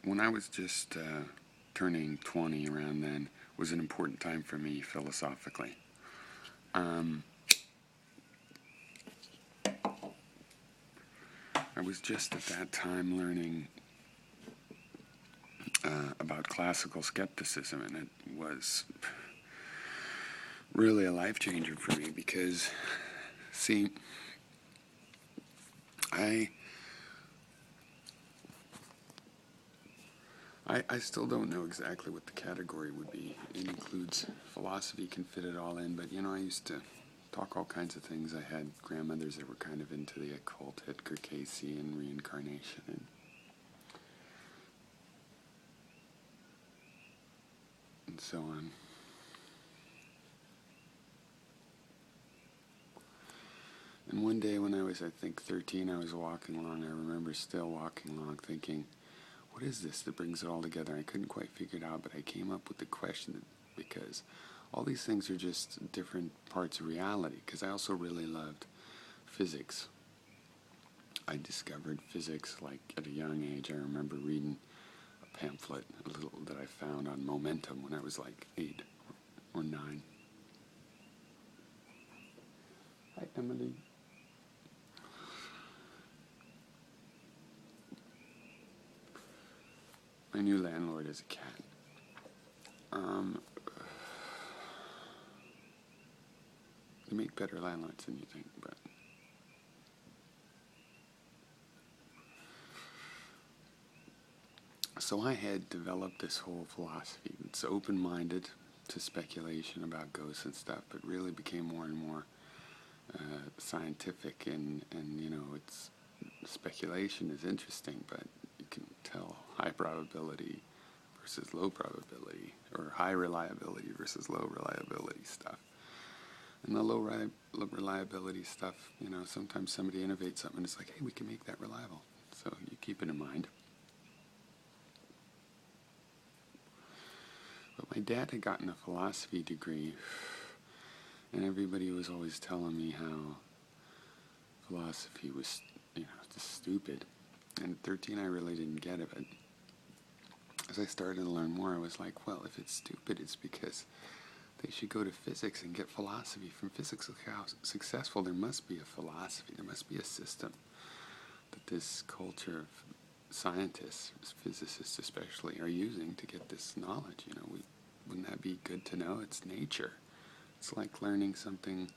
when I was just turning 20 around then was an important time for me philosophically. I was just at that time learning about classical skepticism, and it was really a life changer for me because, see, I still don't know exactly what the category would be. It includes philosophy, can fit it all in, but I used to talk all kinds of things. I had grandmothers that were kind of into the occult, Edgar Cayce and reincarnation, and so on. And one day when I was, I think, 13, I was walking along. I remember still walking along thinking, what is this that brings it all together? I couldn't quite figure it out, but I came up with the question because all these things are just different parts of reality, because I also really loved physics. I discovered physics like at a young age. I remember reading a pamphlet that I found on momentum when I was like 8 or 9. Hi, Emily. My new landlord is a cat. They make better landlords than you think, but so I had developed this whole philosophy that's open-minded to speculation about ghosts and stuff, but really became more and more scientific, and it's speculation is interesting, but you can tell high probability versus low probability, or high reliability versus low reliability stuff. And the low reliability stuff, sometimes somebody innovates something and it's like, hey, we can make that reliable. So you keep it in mind. But my dad had gotten a philosophy degree, and everybody was always telling me how philosophy was, just stupid. And at 13, I really didn't get it. But as I started to learn more, I was like, well, if it's stupid, it's because they should go to physics and get philosophy from physics. Look how successful. There must be a philosophy. There must be a system that this culture of scientists, physicists especially, are using to get this knowledge. Wouldn't that be good to know? It's nature. It's like learning something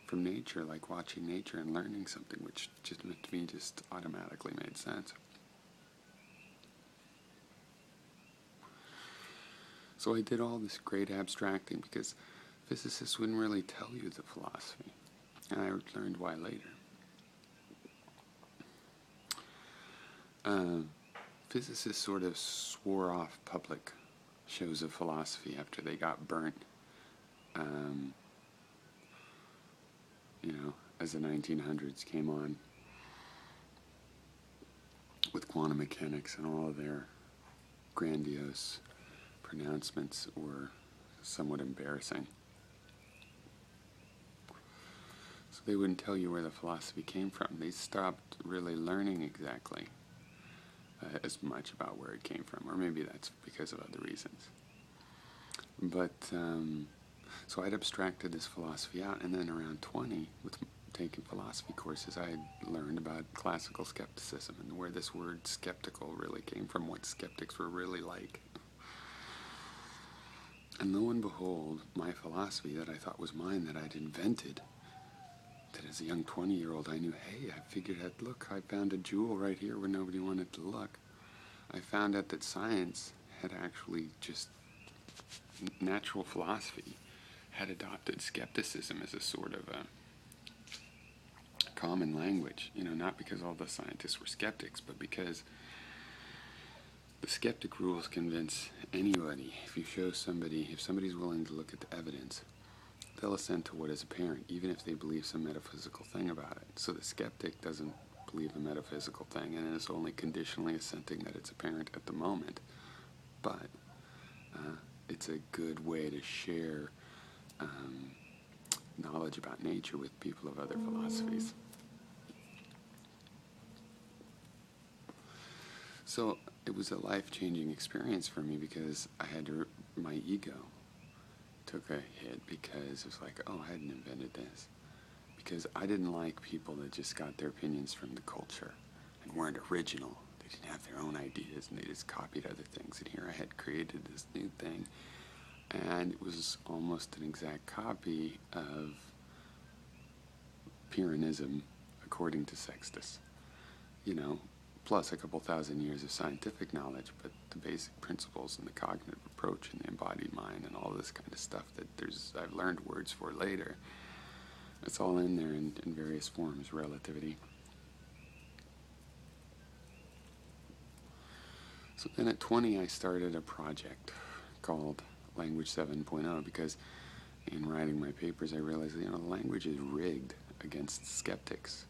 from nature, like watching nature and learning something, which just to me just automatically made sense. So I did all this great abstracting because physicists wouldn't really tell you the philosophy, and I learned why later. Physicists sort of swore off public shows of philosophy after they got burnt, as the 1900s came on with quantum mechanics, and all of their grandiose pronouncements were somewhat embarrassing. So they wouldn't tell you where the philosophy came from. They stopped really learning exactly as much about where it came from, or maybe that's because of other reasons. But so I'd abstracted this philosophy out, and then around 20, with taking philosophy courses, I had learned about classical skepticism and where this word skeptical really came from, what skeptics were really like. And lo and behold, my philosophy that I thought was mine, that I'd invented, that as a young 20-year-old I knew, hey, I figured out, look, I found a jewel right here where nobody wanted to look. I found out that science had actually just, natural philosophy had adopted skepticism as a sort of a common language, not because all the scientists were skeptics, but because the skeptic rules convince anybody. If somebody's willing to look at the evidence, they'll assent to what is apparent, even if they believe some metaphysical thing about it. So the skeptic doesn't believe a metaphysical thing, and is only conditionally assenting that it's apparent at the moment. But it's a good way to share knowledge about nature with people of other philosophies. So it was a life-changing experience for me because my ego took a hit because it was like, oh, I hadn't invented this. Because I didn't like people that just got their opinions from the culture and weren't original. They didn't have their own ideas and they just copied other things. And here I had created this new thing, and it was almost an exact copy of Pyrrhonism according to Sextus. You know, plus a couple thousand years of scientific knowledge, but the basic principles and the cognitive approach and the embodied mind and all this kind of stuff that I've learned words for later. It's all in there in various forms, relativity. So then at 20, I started a project called Language 7.0 because in writing my papers, I realized that, language is rigged against skeptics,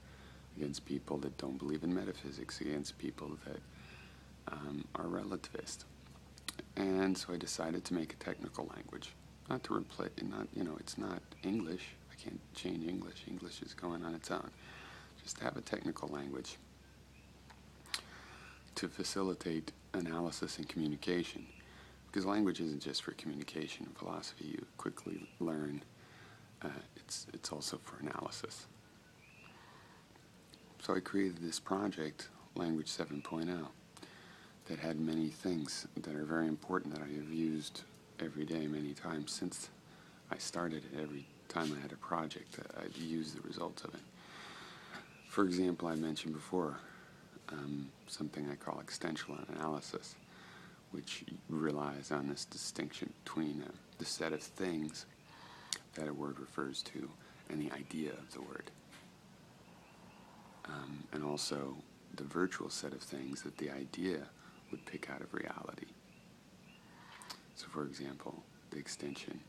against people that don't believe in metaphysics, against people that are relativist. And so I decided to make a technical language, not to replace, it's not English. I can't change English. English is going on its own. Just have a technical language to facilitate analysis and communication. Because language isn't just for communication and philosophy. You quickly learn it's also for analysis. So I created this project, Language 7.0, that had many things that are very important that I have used every day many times since I started it. Every time I had a project, I'd use the results of it. For example, I mentioned before something I call extensional analysis, which relies on this distinction between the set of things that a word refers to and the idea of the word. And also the virtual set of things that the idea would pick out of reality. So for example, the extension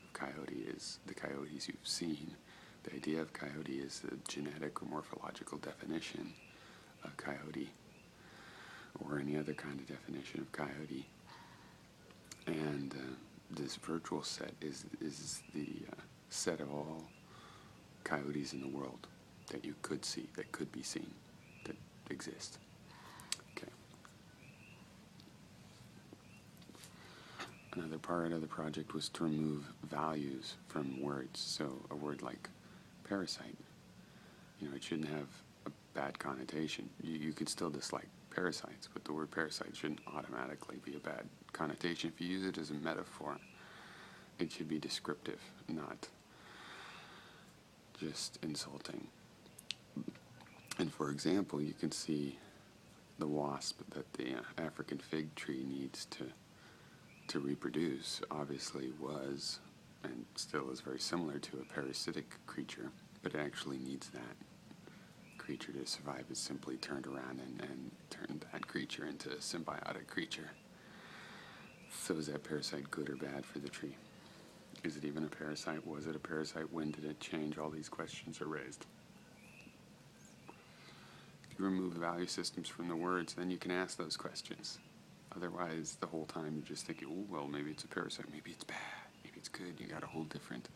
of coyote is the coyotes you've seen. The idea of coyote is the genetic or morphological definition of coyote, or any other kind of definition of coyote. And this virtual set is the set of all coyotes in the world that you could see, that could be seen, that exist. Okay. Another part of the project was to remove values from words. So a word like parasite, it shouldn't have a bad connotation. You could still dislike parasites, but the word parasite shouldn't automatically be a bad connotation. If you use it as a metaphor, it should be descriptive, not just insulting. And for example, you can see the wasp that the African fig tree needs to reproduce obviously was and still is very similar to a parasitic creature, but it actually needs that creature to survive. It's simply turned around and turned that creature into a symbiotic creature. So is that parasite good or bad for the tree? Is it even a parasite? Was it a parasite? When did it change? All these questions are raised. If you remove value systems from the words, then you can ask those questions. Otherwise, the whole time you're just thinking, oh, well, maybe it's a parasite, maybe it's bad, maybe it's good. You got a whole different,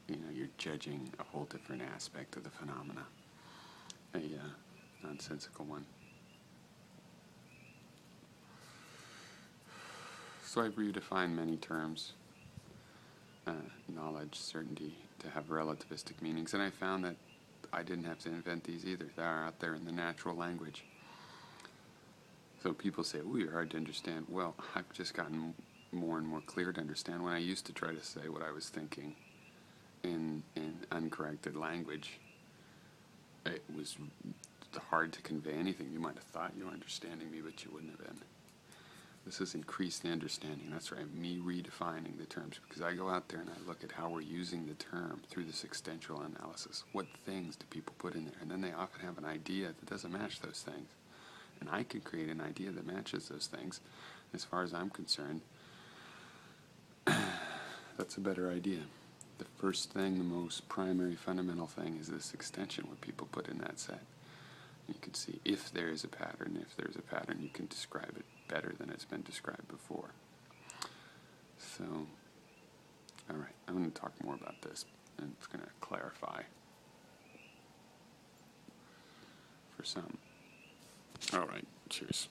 you're judging a whole different aspect of the phenomena. A nonsensical one. So I've redefined many terms, knowledge, certainty, to have relativistic meanings, and I found that I didn't have to invent these either. They are out there in the natural language. So people say, oh, you're hard to understand. Well, I've just gotten more and more clear to understand. When I used to try to say what I was thinking in uncorrected language, it was hard to convey anything. You might have thought you were understanding me, but you wouldn't have been. This has increased the understanding. That's right, me redefining the terms, because I go out there and I look at how we're using the term through this extensional analysis. What things do people put in there? And then they often have an idea that doesn't match those things. And I can create an idea that matches those things. As far as I'm concerned, that's a better idea. The first thing, the most primary fundamental thing is this extension, what people put in that set. You can see if there is a pattern. If there's a pattern, you can describe it better than it's been described before. So, all right, I'm going to talk more about this, and it's going to clarify for some. All right, cheers.